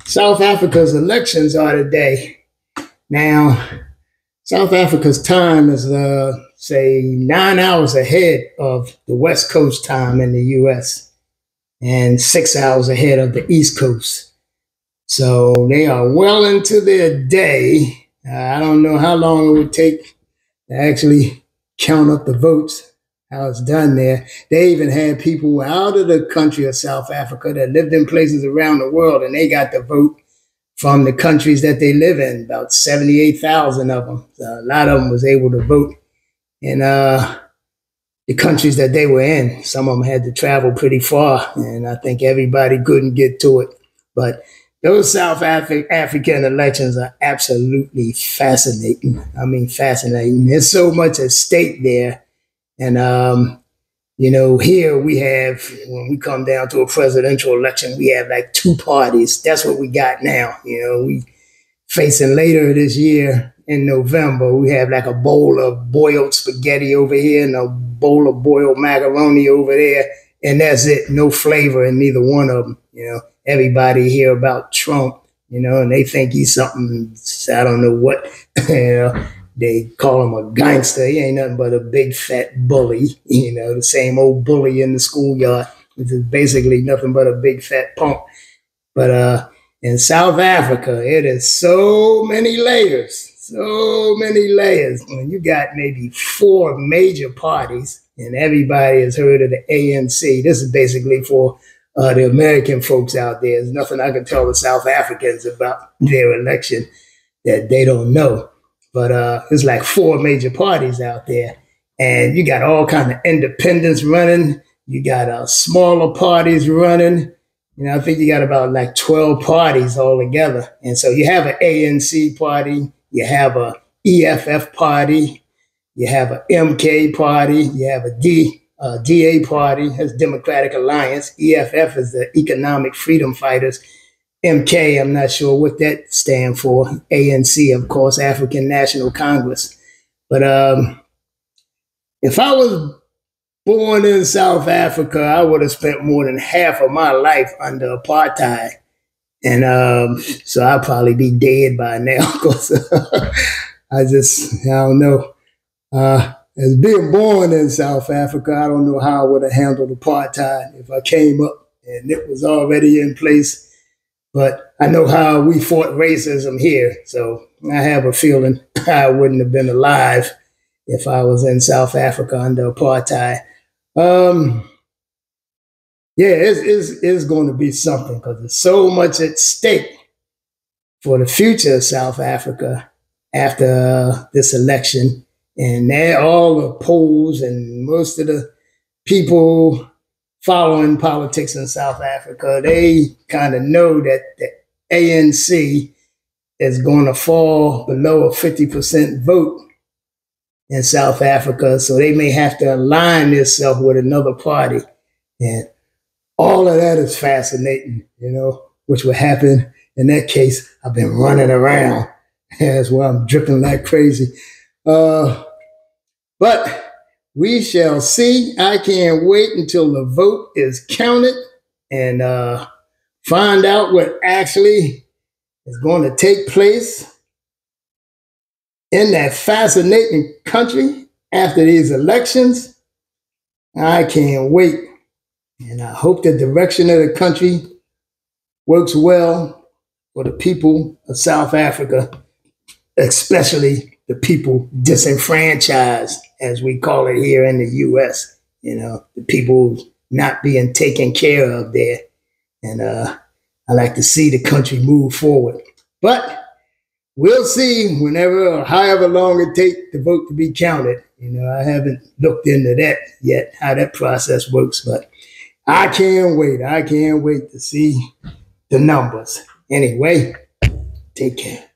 South Africa's elections are today. Now, South Africa's time is, say, 9 hours ahead of the West Coast time in the US and 6 hours ahead of the East Coast. So they are well into their day. I don't know how long it would take to actually count up the votes, how it's done there. They even had people out of the country of South Africa that lived in places around the world, and they got to vote from the countries that they live in, about 78,000 of them. So a lot of them was able to vote in the countries that they were in. Some of them had to travel pretty far, and I think everybody couldn't get to it. But those South African elections are absolutely fascinating. I mean, fascinating. There's so much at stake there. And, here we have, when we come down to a presidential election, we have like two parties. That's what we got now. We facing later this year in November, we have like a bowl of boiled spaghetti over here and a bowl of boiled macaroni over there. And that's it. No flavor in neither one of them. Everybody hear about Trump, and they think he's something, I don't know what, They call him a gangster. He ain't nothing but a big fat bully, the same old bully in the schoolyard, which is basically nothing but a big fat punk. But in South Africa, it is so many layers, When you got maybe four major parties, and everybody has heard of the ANC. This is basically for the American folks out there. There's nothing I can tell the South Africans about their election that they don't know. But there's like four major parties out there, and you got all kind of independents running. You got smaller parties running. I think you got about like 12 parties all together. And so you have an ANC party, you have a EFF party, you have a MK party, you have a DA party, that's Democratic Alliance. EFF is the Economic Freedom Fighters. MK, I'm not sure what that stands for. ANC, of course, African National Congress. But if I was born in South Africa, I would have spent more than half of my life under apartheid. And so I'd probably be dead by now, because I don't know. As being born in South Africa, I don't know how I would have handled apartheid if I came up and it was already in place. But I know how we fought racism here. So I have a feeling I wouldn't have been alive if I was in South Africa under apartheid. It's going to be something, because there's so much at stake for the future of South Africa after this election. And all the polls and most of the people following politics in South Africa, they kind of know that the ANC is going to fall below a 50% vote in South Africa. So they may have to align themselves with another party. And all of that is fascinating, which will happen. In that case, I've been running around. That's why I'm dripping like crazy. But we shall see. I can't wait until the vote is counted and find out what actually is going to take place in that fascinating country after these elections. I can't wait. And I hope the direction of the country works well for the people of South Africa, especially the people disenfranchised, as we call it here in the US, the people not being taken care of there. And I like to see the country move forward. But we'll see whenever or however long it takes the vote to be counted. I haven't looked into that yet, how that process works, but I can't wait. I can't wait to see the numbers. Anyway, take care.